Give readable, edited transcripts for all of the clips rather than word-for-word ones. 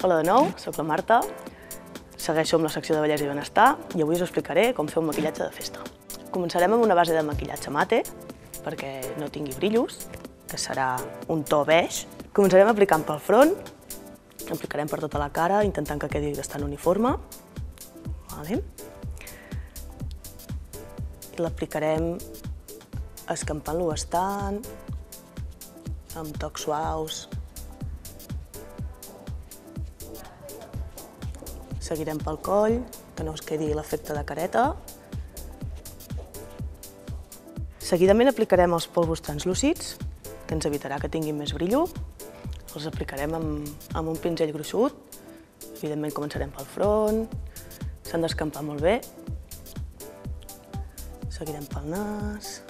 Hola de nou, soc la Marta, segueixo amb la secció de bellesa i benestar i avui us explicaré com fer un maquillatge de festa. Començarem amb una base de maquillatge mate, perquè no tingui brillos, que serà un to beix. Començarem aplicant pel front, aplicarem per tota la cara, intentant que quedi bastant uniforme. I l'aplicarem escampant-lo bastant, amb tocs suaus. Seguirem pel coll, que no es quedi l'efecte de careta. Seguidament aplicarem els polvos translúcids, que ens evitarà que tinguin més brillo. Els aplicarem amb un pinzell gruixut. Evidentment començarem pel front, s'han d'escampar molt bé. Seguirem pel nas,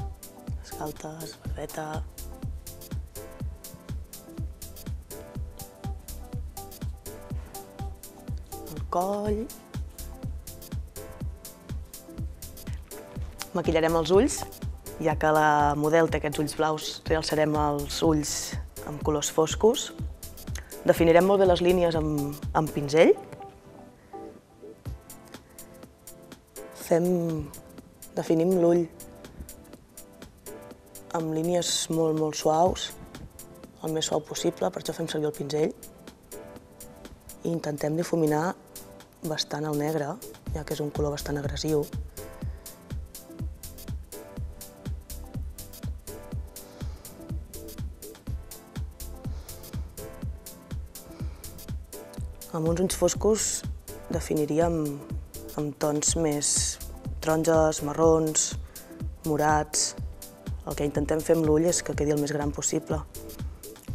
les galtes, barbeta. El coll. Maquillarem els ulls, ja que la model té aquests ulls blaus, realçarem els ulls amb colors foscos. Definirem molt bé les línies amb pinzell. Definim l'ull amb línies molt suaus, el més suau possible, per això fem servir el pinzell. I intentem difuminar bastant el negre, ja que és un color bastant agressiu. Amb uns ulls foscos definiríem amb tons més taronges, marrons, morats. El que intentem fer amb l'ull és que quedi el més gran possible,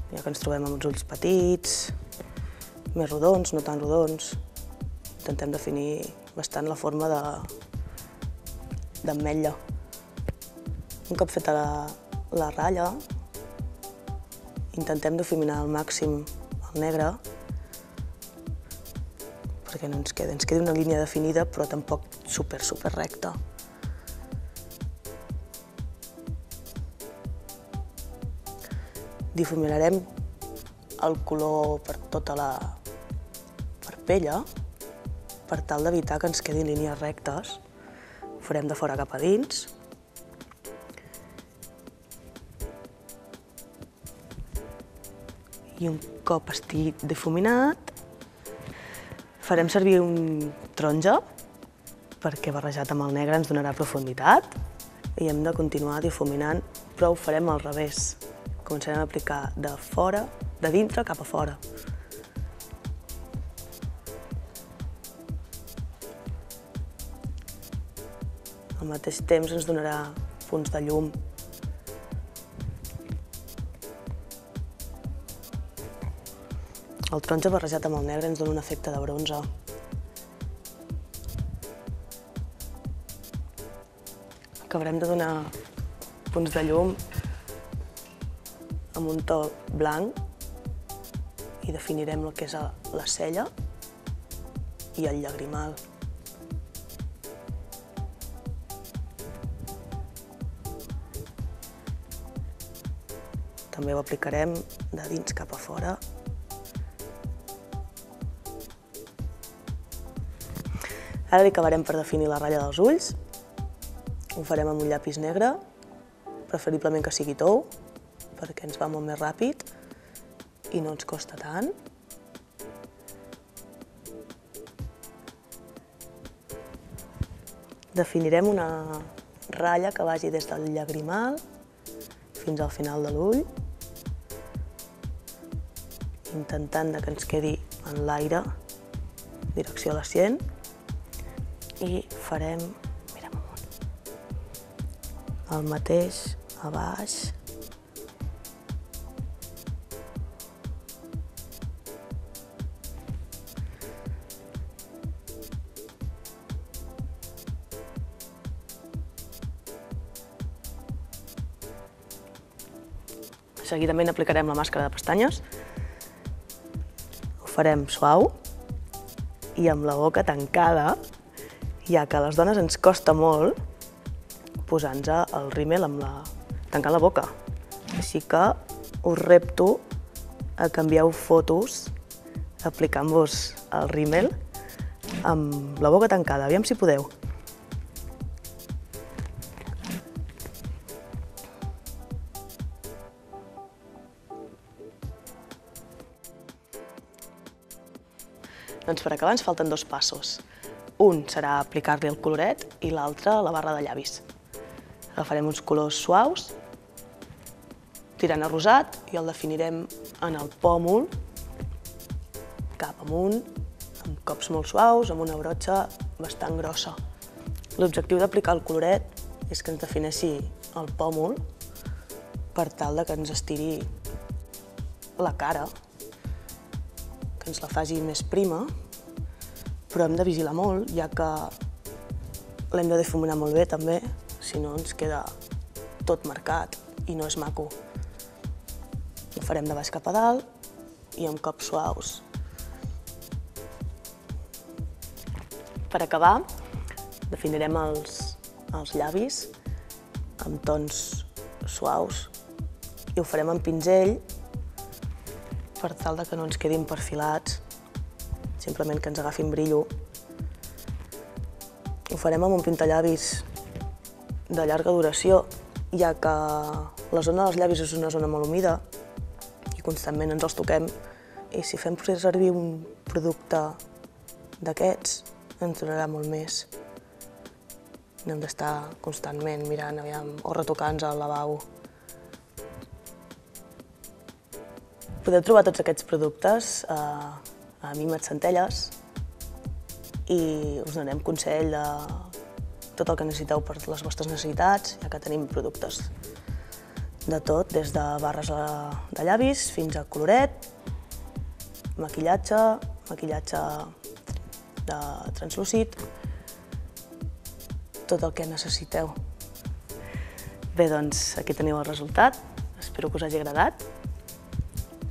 ja que ens trobem amb uns ulls petits, més rodons, no tan rodons. Intentem definir bastant la forma d'ametlla. Un cop feta la ratlla, intentem difuminar al màxim el negre, perquè no ens quedi una línia definida, però tampoc super recta. Difuminarem el color per tota la parpella, per tal d'evitar que ens quedin línies rectes. Ho farem de fora cap a dins. I un cop estigui difuminat, farem servir un taronja, perquè barrejat amb el negre ens donarà profunditat. I hem de continuar difuminant, però ho farem al revés. Començarem a aplicar de dintre cap a fora. Al mateix temps ens donarà punts de llum. El taronja barrejat amb el negre ens dona un efecte de bronze. Acabarem de donar punts de llum amb un to blanc i definirem el que és la cella i el llagrimal. També ho aplicarem de dins cap a fora. Ara li acabarem per definir la ratlla dels ulls. Ho farem amb un llapis negre, preferiblement que sigui tou, perquè ens va molt més ràpid i no ens costa tant. Definirem una ratlla que vagi des del llagrimal fins al final de l'ull, intentant que ens quedi en l'aire, direcció a la sient. I farem, mira'm amunt, el mateix a baix. Seguidament aplicarem la màscara de pestanyes. Ho farem suau i amb la boca tancada, ja que a les dones ens costa molt posar-nos el rímel tancant la boca. Així que us repto a que envieu fotos aplicant-vos el rímel amb la boca tancada. Aviam si podeu. Doncs per acabar ens falten 2 passos. Un serà aplicar-li el coloret i l'altre la barra de llavis. Agafarem uns colors suaus, tirant a rosat, i el definirem en el pòmul, cap amunt, amb cops molt suaus, amb una brotxa bastant grossa. L'objectiu d'aplicar el coloret és que ens defineixi el pòmul per tal que ens estiri la cara, que ens la faci més prima, però hem de vigilar molt, ja que l'hem de difuminar molt bé també, si no ens queda tot marcat i no és maco. Ho farem de baix cap a dalt i amb cops suaus. Per acabar, definirem els llavis amb tons suaus i ho farem amb pinzell per tal que no ens quedin perfilats, simplement que ens agafin brillo. Ho farem amb un pintallavis de llarga duració, ja que la zona dels llavis és una zona molt humida i constantment ens els toquem, i si fem servir un producte d'aquests ens durarà molt més. No hem d'estar constantment mirant o retocant-nos al lavabo. Podeu trobar tots aquests productes a Mimet Centelles i us donem consell de tot el que necessiteu per les vostres necessitats, ja que tenim productes de tot, des de barres de llavis fins a coloret, maquillatge de translúcid, tot el que necessiteu. Bé, doncs aquí teniu el resultat. Espero que us hagi agradat,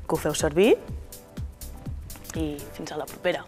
que ho feu servir i fins a la propera.